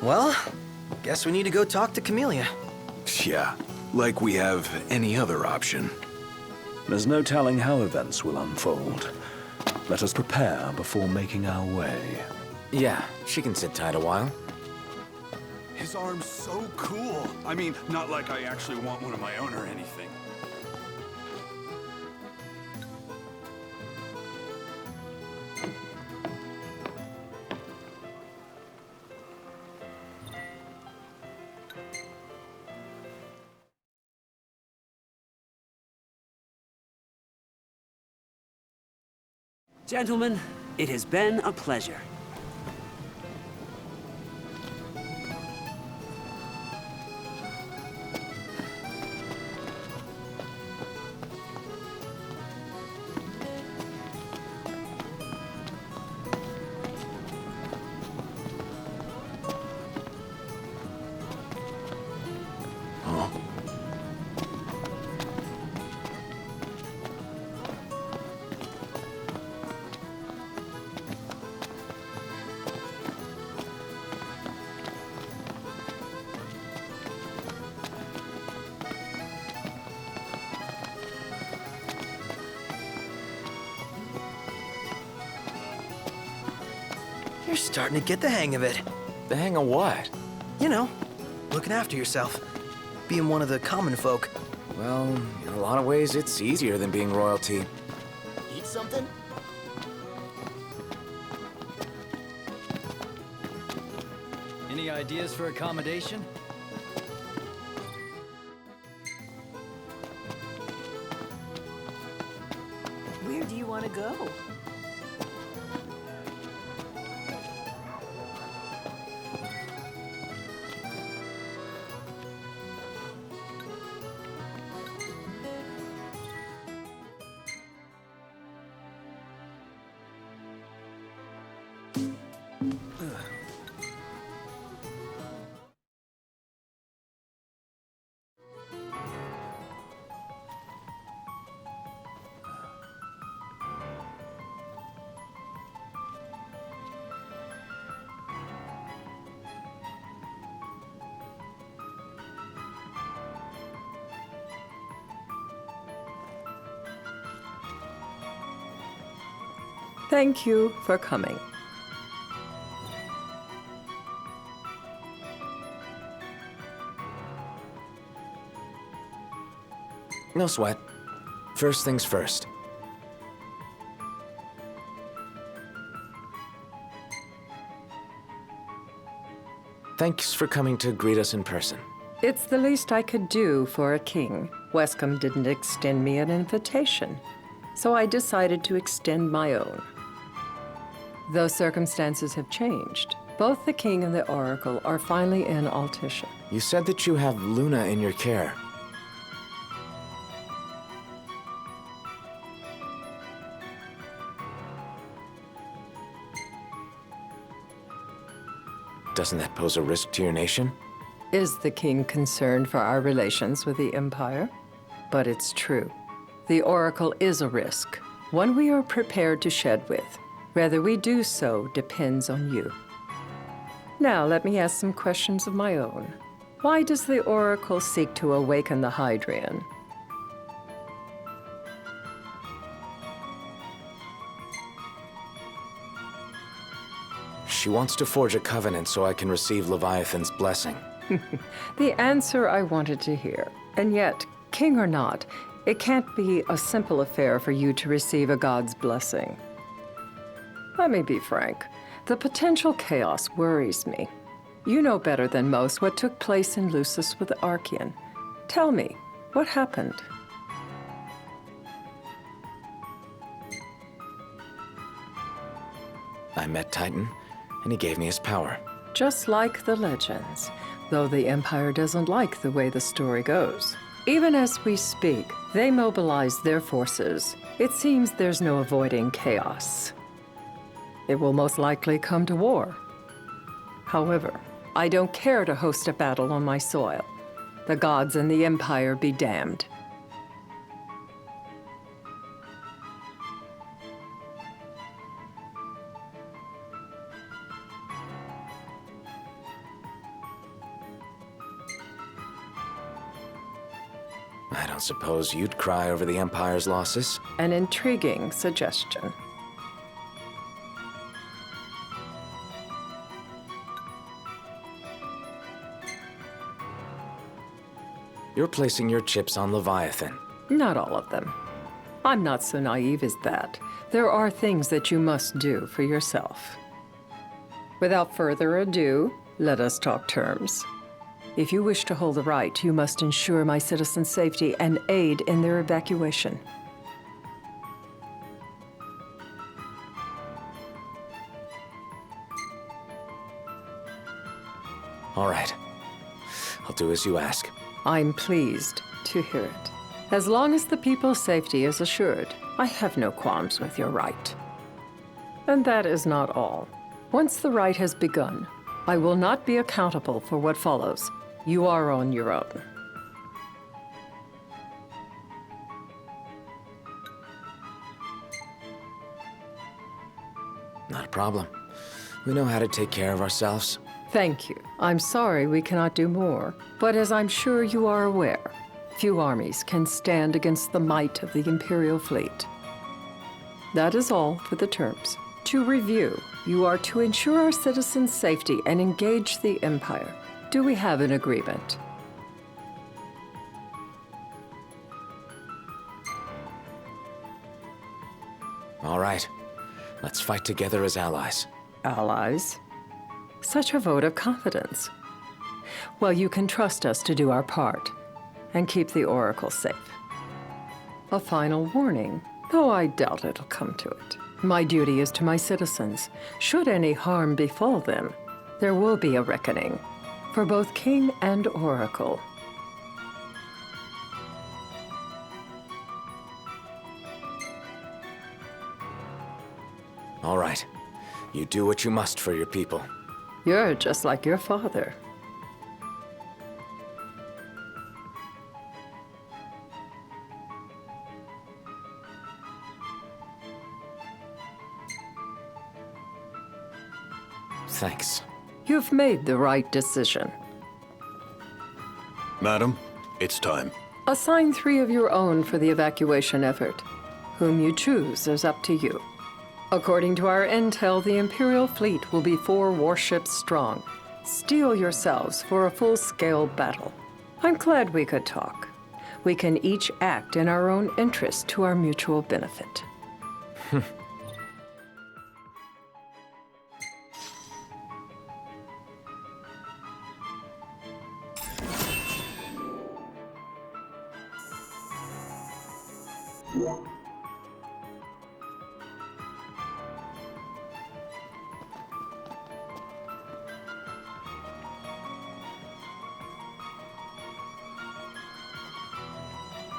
Well, guess we need to go talk to Camellia. Yeah, like we have any other option. There's no telling how events will unfold. Let us prepare before making our way. Yeah, she can sit tight a while. His arm's so cool. I mean, not like I actually want one of my own or anything. Gentlemen, it has been a pleasure. You're starting to get the hang of it. The hang of what? You know, looking after yourself. Being one of the common folk. Well, in a lot of ways, it's easier than being royalty. Eat something? Any ideas for accommodation? Where do you want to go? Thank you for coming. No sweat. First things first. Thanks for coming to greet us in person. It's the least I could do for a king. Wescombe didn't extend me an invitation, so I decided to extend my own. Though circumstances have changed, both the king and the oracle are finally in Altisha. You said that you have Luna in your care. Doesn't that pose a risk to your nation? Is the king concerned for our relations with the Empire? But it's true. The oracle is a risk, one we are prepared to shed with. Whether we do so depends on you. Now, let me ask some questions of my own. Why does the oracle seek to awaken the Hydrian? She wants to forge a covenant so I can receive Leviathan's blessing. The answer I wanted to hear. And yet, king or not, it can't be a simple affair for you to receive a god's blessing. Let me be frank. The potential chaos worries me. You know better than most what took place in Lucis with Archean. Tell me, what happened? I met Titan, and he gave me his power. Just like the legends, though the Empire doesn't like the way the story goes. Even as we speak, they mobilize their forces. It seems there's no avoiding chaos. It will most likely come to war. However, I don't care to host a battle on my soil. The gods and the Empire be damned. I don't suppose you'd cry over the Empire's losses? An intriguing suggestion. You're placing your chips on Leviathan. Not all of them. I'm not so naive as that. There are things that you must do for yourself. Without further ado, let us talk terms. If you wish to hold the right, you must ensure my citizens' safety and aid in their evacuation. All right. I'll do as you ask. I'm pleased to hear it. As long as the people's safety is assured, I have no qualms with your right. And that is not all. Once the right has begun, I will not be accountable for what follows. You are on your own. Not a problem. We know how to take care of ourselves. Thank you. I'm sorry we cannot do more, but as I'm sure you are aware, few armies can stand against the might of the Imperial fleet. That is all for the terms. To review, you are to ensure our citizens' safety and engage the Empire. Do we have an agreement? All right. Let's fight together as allies. Allies? Such a vote of confidence. Well, you can trust us to do our part and keep the Oracle safe. A final warning, though I doubt it'll come to it. My duty is to my citizens. Should any harm befall them, there will be a reckoning for both King and Oracle. All right. You do what you must for your people. You're just like your father. Thanks. You've made the right decision. Madam, it's time. Assign 3 of your own for the evacuation effort. Whom you choose is up to you. According to our intel, the Imperial fleet will be 4 warships strong. Steel yourselves for a full-scale battle. I'm glad we could talk. We can each act in our own interest to our mutual benefit.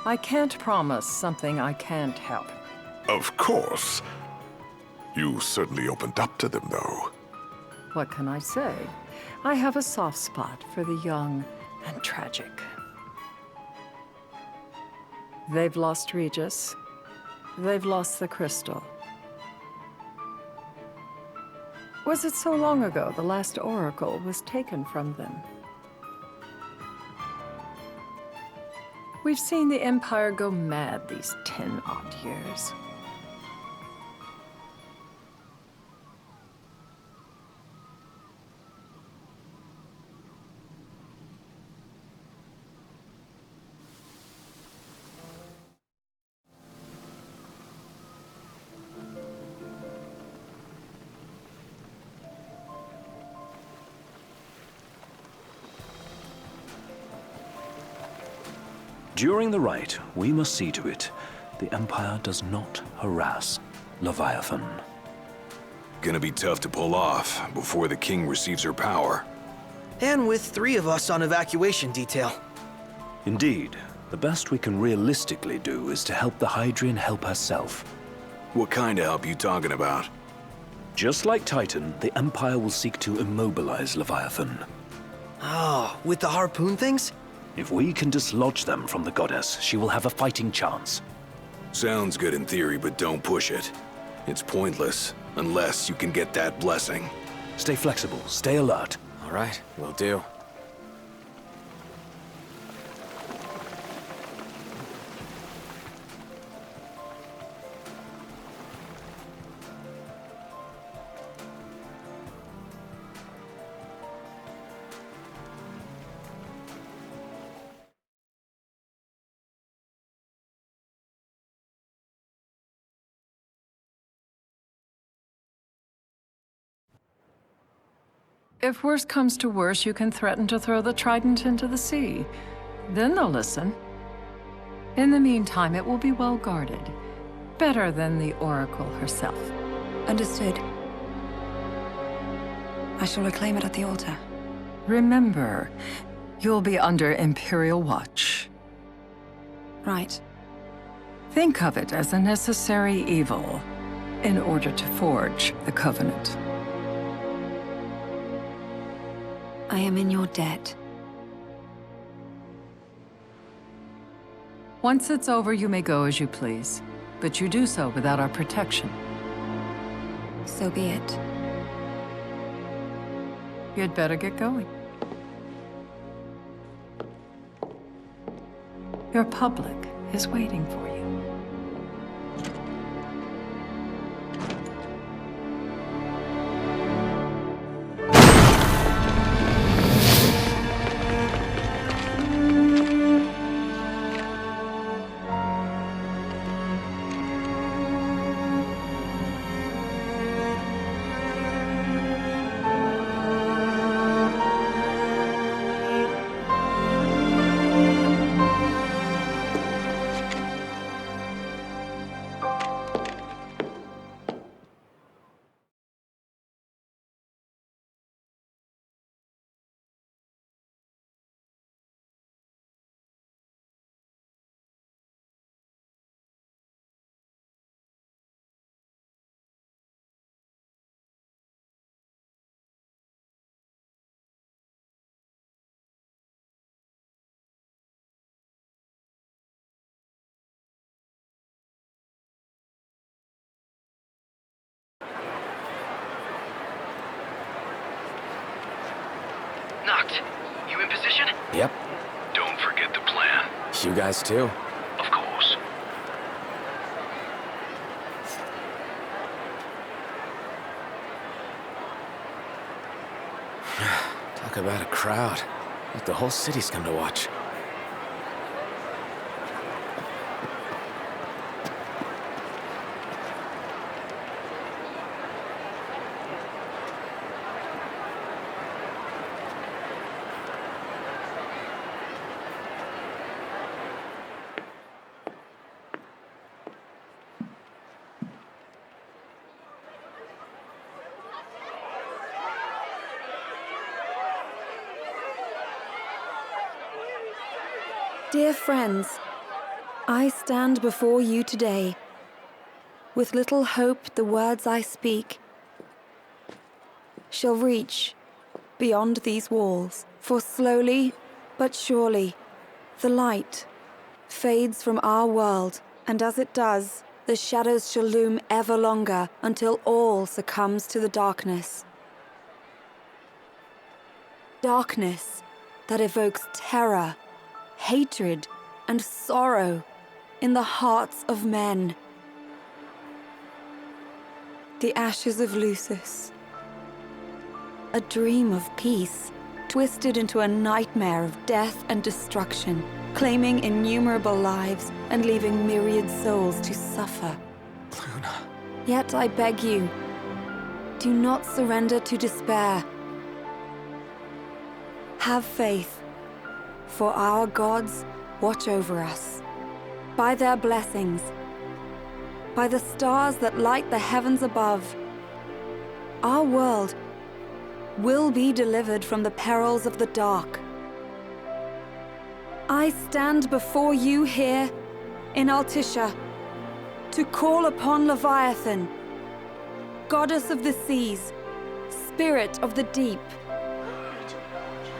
I can't promise something I can't help. Of course. You certainly opened up to them, though. What can I say? I have a soft spot for the young and tragic. They've lost Regis. They've lost the crystal. Was it so long ago the last oracle was taken from them? We've seen the Empire go mad these 10-odd years. During the rite, we must see to it the Empire does not harass Leviathan. Gonna be tough to pull off before the king receives her power. And with 3 of us on evacuation detail. Indeed, the best we can realistically do is to help the Hydrian help herself. What kind of help you talking about? Just like Titan, the Empire will seek to immobilize Leviathan. Oh, with the harpoon things? If we can dislodge them from the goddess, she will have a fighting chance. Sounds good in theory, but don't push it. It's pointless, unless you can get that blessing. Stay flexible, stay alert. All right, will do. If worse comes to worse, you can threaten to throw the trident into the sea. Then they'll listen. In the meantime, it will be well guarded. Better than the Oracle herself. Understood. I shall reclaim it at the altar. Remember, you'll be under Imperial watch. Right. Think of it as a necessary evil in order to forge the Covenant. I am in your debt. Once it's over, you may go as you please, but you do so without our protection. So be it. You'd better get going. Your public is waiting for you. Knocked. You in position? Yep. Don't forget the plan. You guys too. Of course. Talk about a crowd. Like the whole city's come to watch. Dear friends, I stand before you today. With little hope the words I speak shall reach beyond these walls. For slowly but surely, the light fades from our world, and as it does, the shadows shall loom ever longer until all succumbs to the darkness. Darkness that evokes terror, hatred, and sorrow in the hearts of men. The ashes of Lucis. A dream of peace, twisted into a nightmare of death and destruction, claiming innumerable lives and leaving myriad souls to suffer. Luna. Yet I beg you, do not surrender to despair. Have faith, for our gods watch over us. By their blessings, by the stars that light the heavens above, our world will be delivered from the perils of the dark. I stand before you here in Altisha to call upon Leviathan, goddess of the seas, spirit of the deep.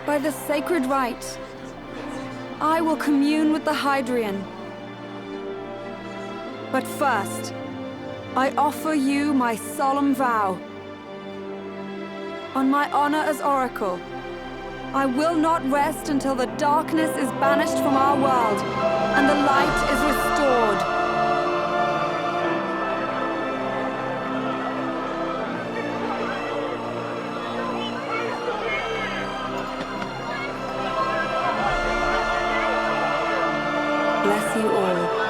By the sacred rite, I will commune with the Hydrian. But first, I offer you my solemn vow. On my honor as Oracle, I will not rest until the darkness is banished from our world and the light is restored. Bless you all.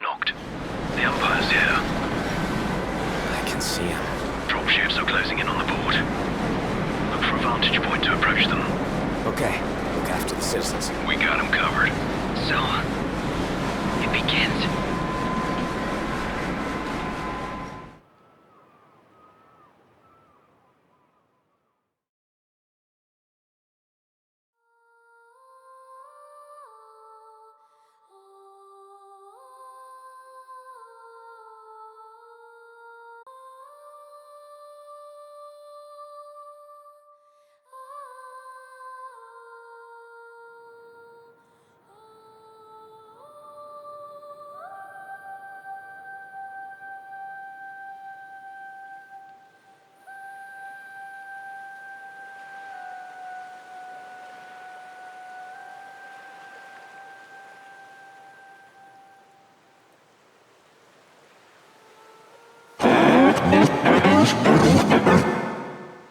Knocked. The Empire's here. I can see him. Dropships are closing in on the board. Look for a vantage point to approach them. Okay, look after the citizens. We got them covered. So, it begins.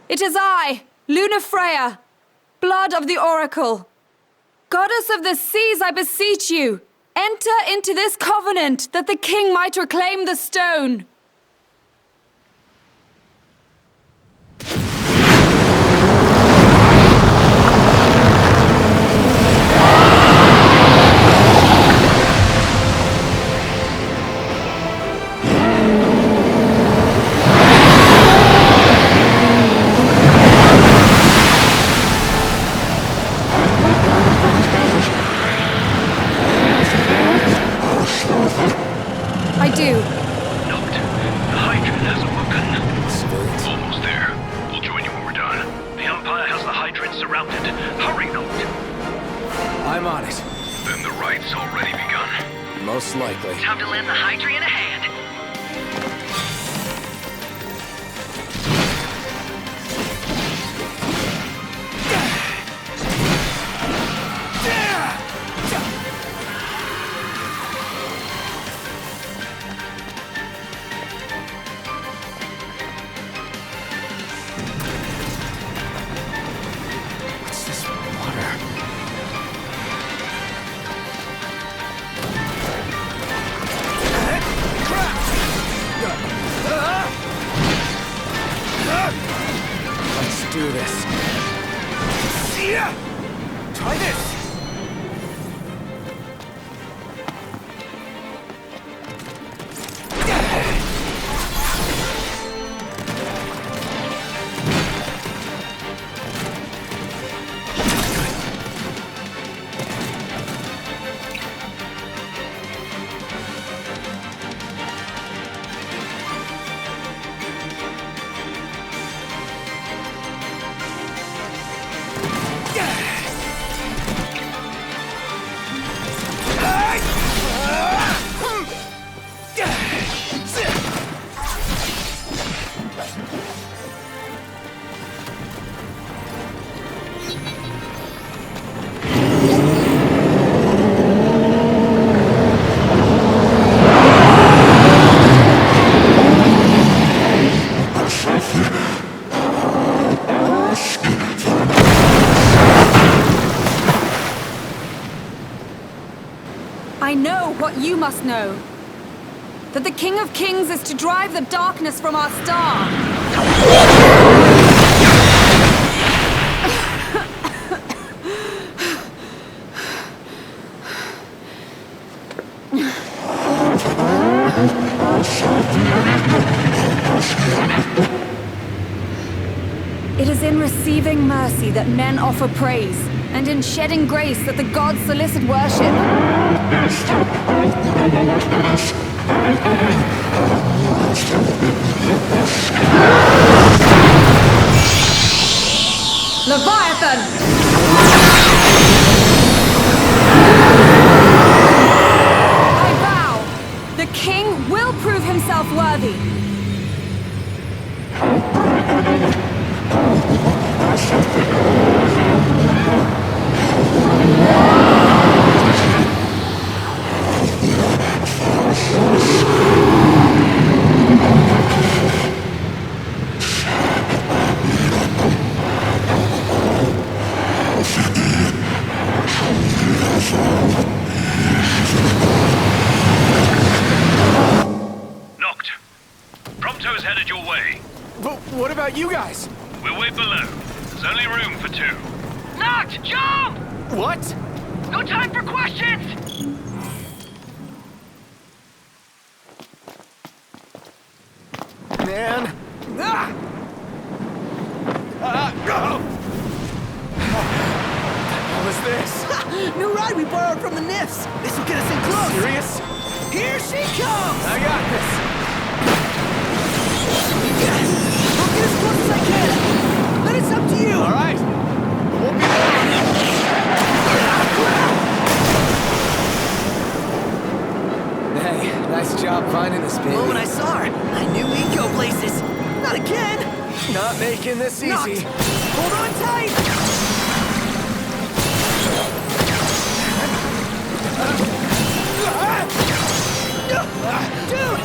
It is I, Luna Freya, blood of the Oracle. Goddess of the seas, I beseech you, enter into this covenant that the king might reclaim the stone. I do. Knocked. The Hydrian has awoken. Almost there. We'll join you when we're done. The Empire has the Hydrian surrounded. Hurry, Knocked. I'm on it. Then the rite's already begun. Most likely. Time to lend the Hydrian a hand. What's this water? Let's do this. Try this! I know what you must know. That the King of Kings is to drive the darkness from our star. It is in receiving mercy that men offer praise, and in shedding grace that the gods solicit worship. Leviathan! I vow, the king will prove himself worthy. Knocked. Prompto's headed your way. But what about you guys? We'll wait below. There's only room for two. Knocked! Jump! What? No time for questions! Man. Ah! What was this? New ride we borrowed from the Nifs. This will get us in close. Serious? Here she comes! I got this. I'll get as close as I can. Then it's up to you. All right. Won't be long. Hey, nice job finding this baby. The moment I saw her, I knew we'd go places. Not again. Not making this Knocked. easy. Hold on tight. Dude!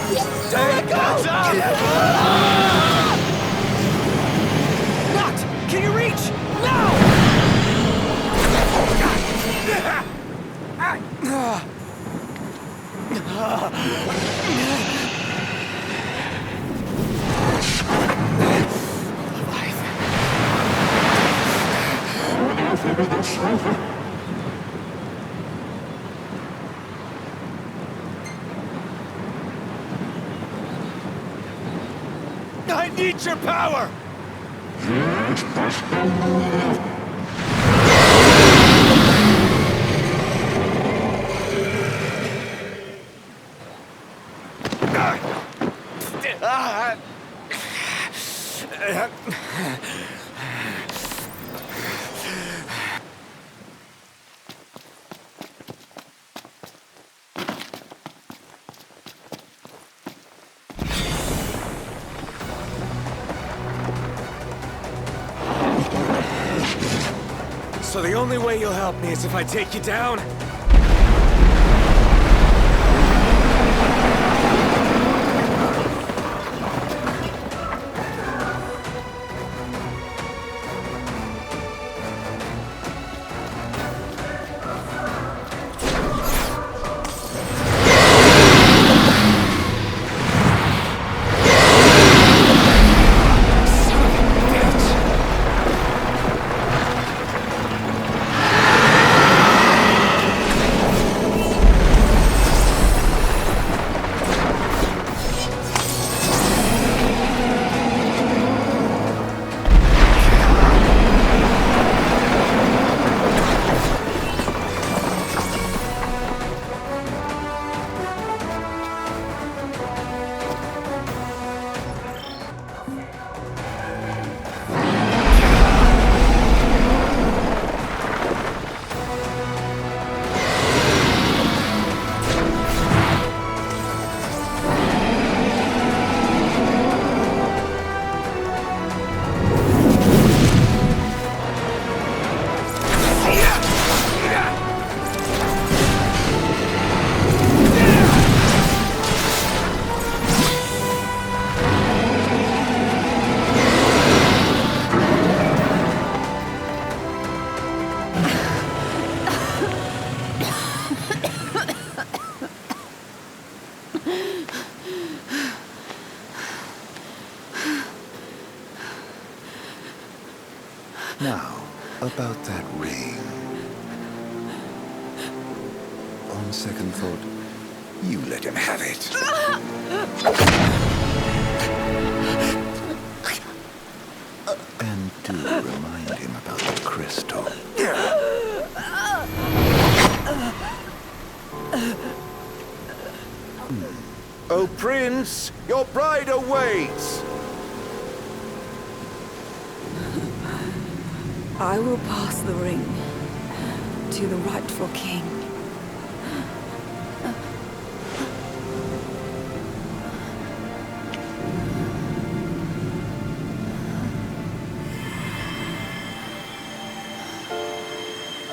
Don't let go! Knocked! Can you reach? No! I need your power! So the only way you'll help me is if I take you down? About that ring. On second thought, you let him have it. And do remind him about the crystal. Oh, Prince, your bride awaits! I will pass the ring to the rightful king.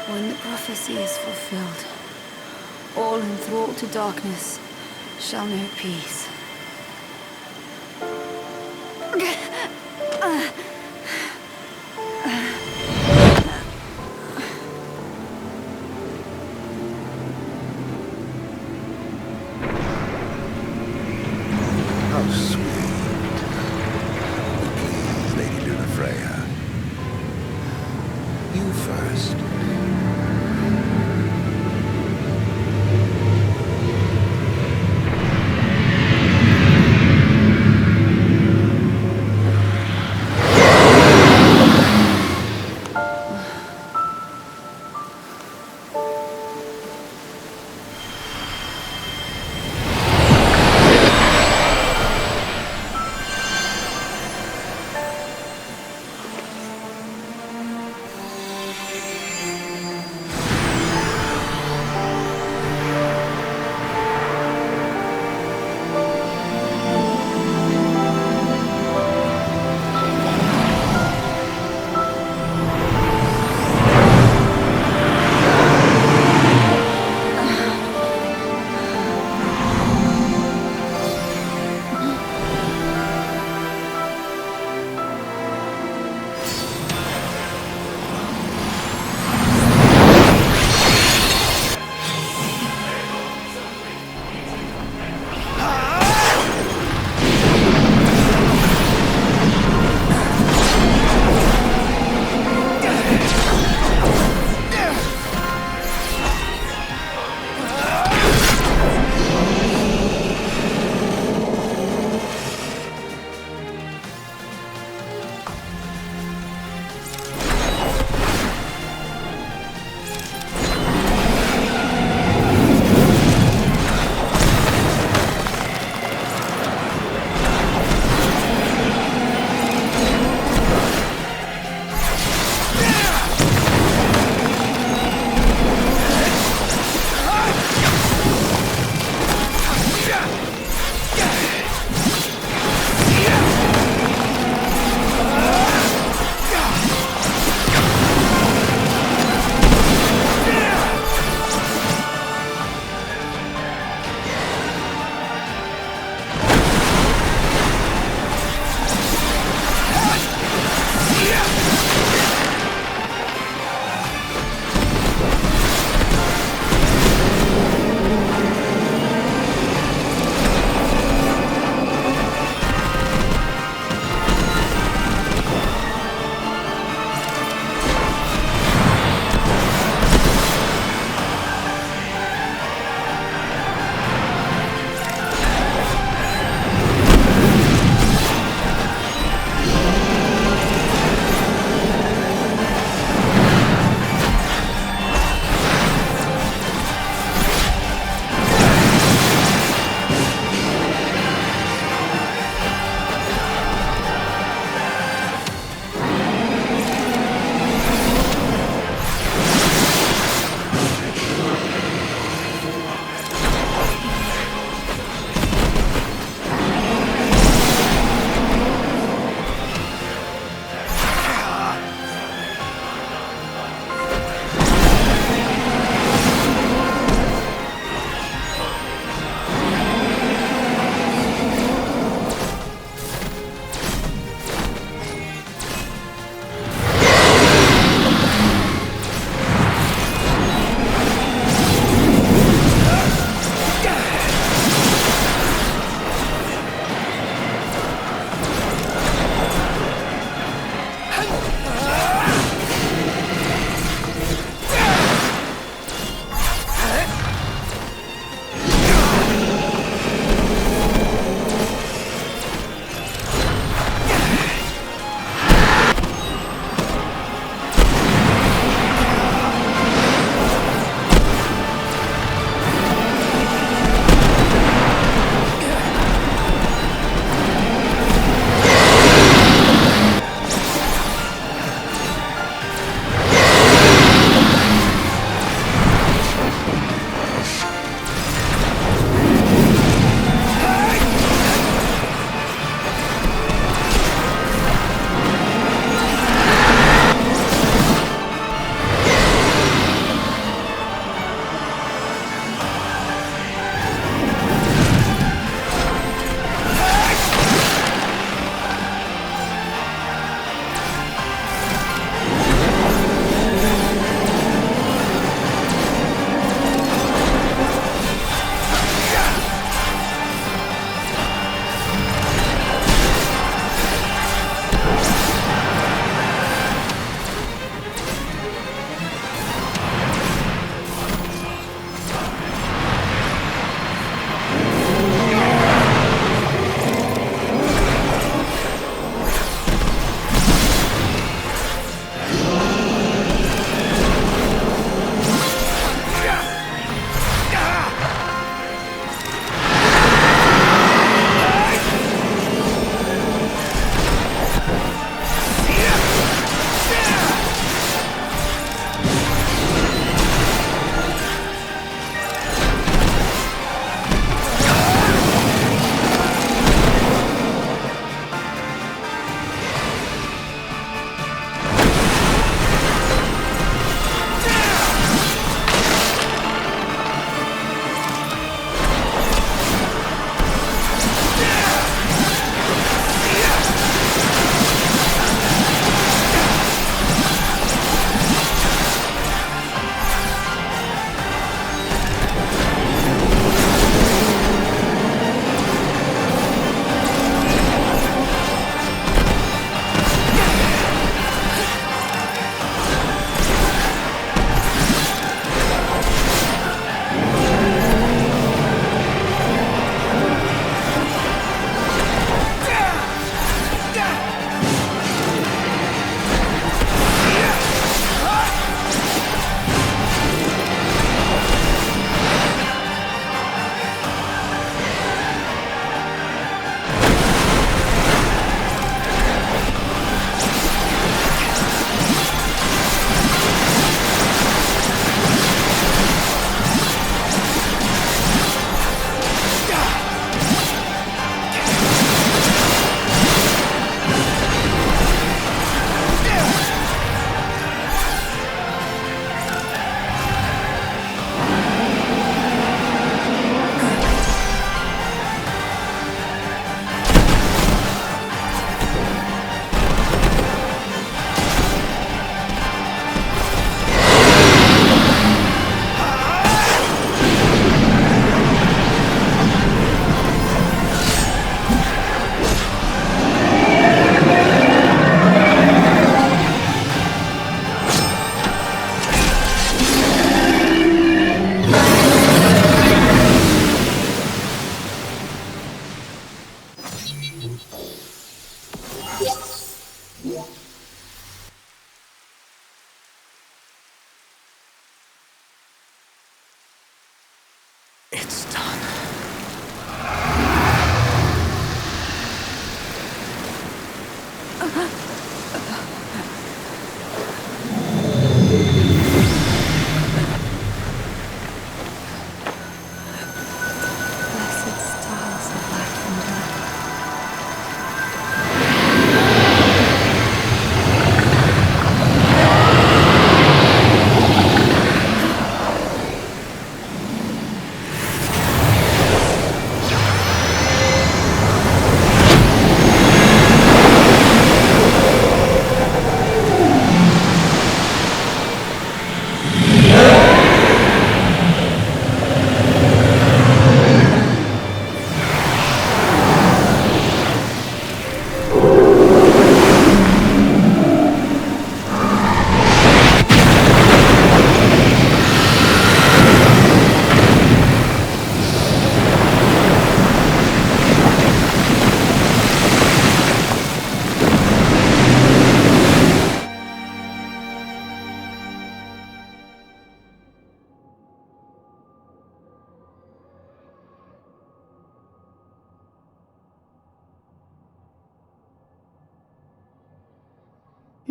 When the prophecy is fulfilled, all enthralled to darkness shall know peace. How sweet. Please, Lady Lunafreya. You first.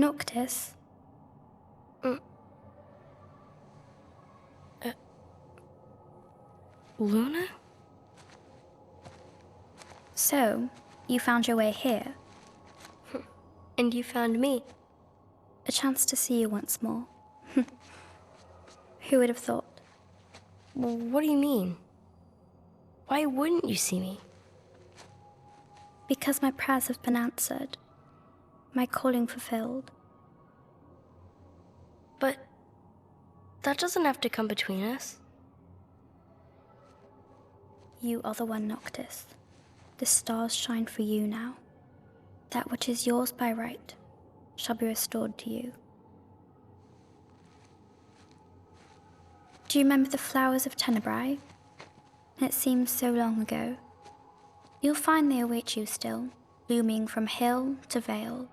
Noctis? Luna? So, you found your way here. And you found me. A chance to see you once more. Who would have thought? Well, what do you mean? Why wouldn't you see me? Because my prayers have been answered. My calling fulfilled. But that doesn't have to come between us. You are the one, Noctis. The stars shine for you now. That which is yours by right shall be restored to you. Do you remember the flowers of Tenebrae? It seems so long ago. You'll find they await you still, blooming from hill to vale.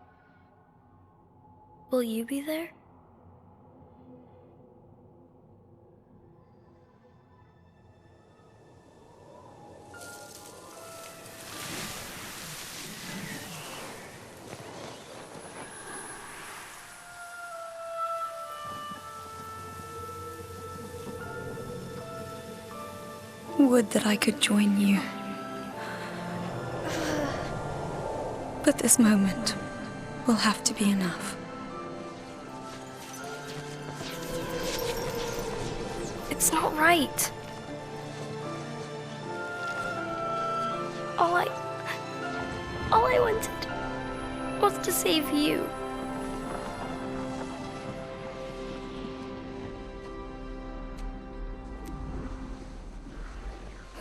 Will you be there? Would that I could join you. But this moment will have to be enough. It's not right. All I wanted was to save you.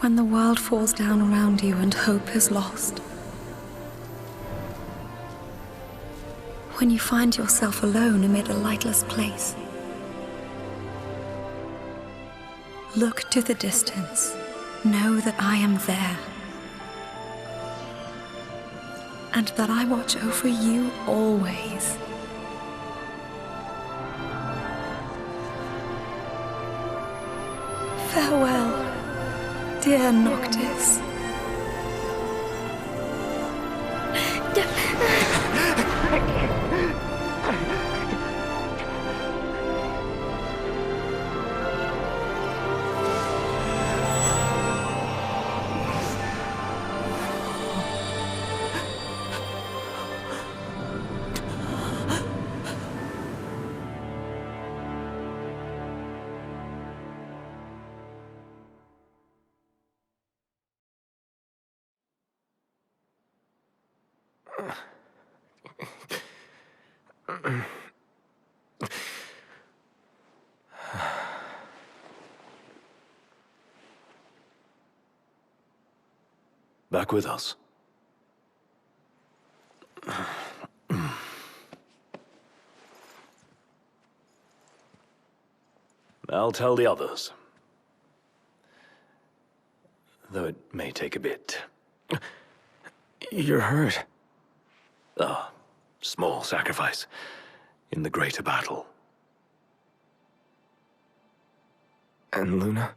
When the world falls down around you and hope is lost. When you find yourself alone amid a lightless place. Look to the distance. Know that I am there. And that I watch over you always. Farewell. Dear Noctis. Back with us. I'll tell the others. Though it may take a bit. You're hurt. Ah, small sacrifice in the greater battle. And Luna?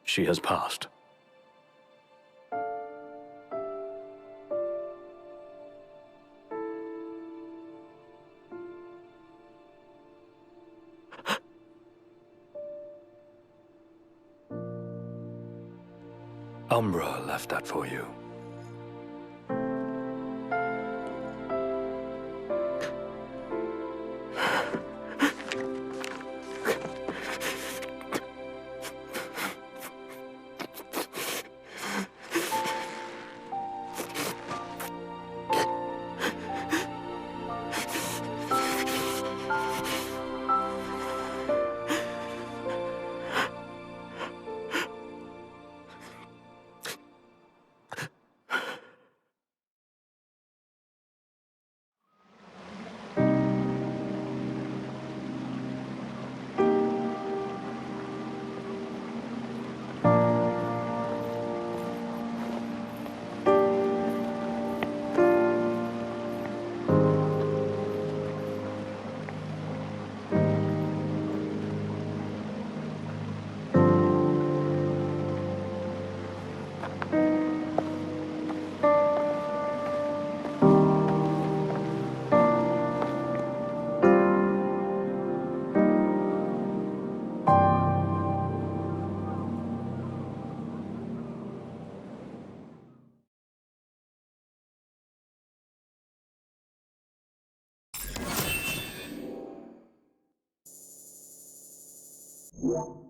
She has passed. Umbra left that for you. us.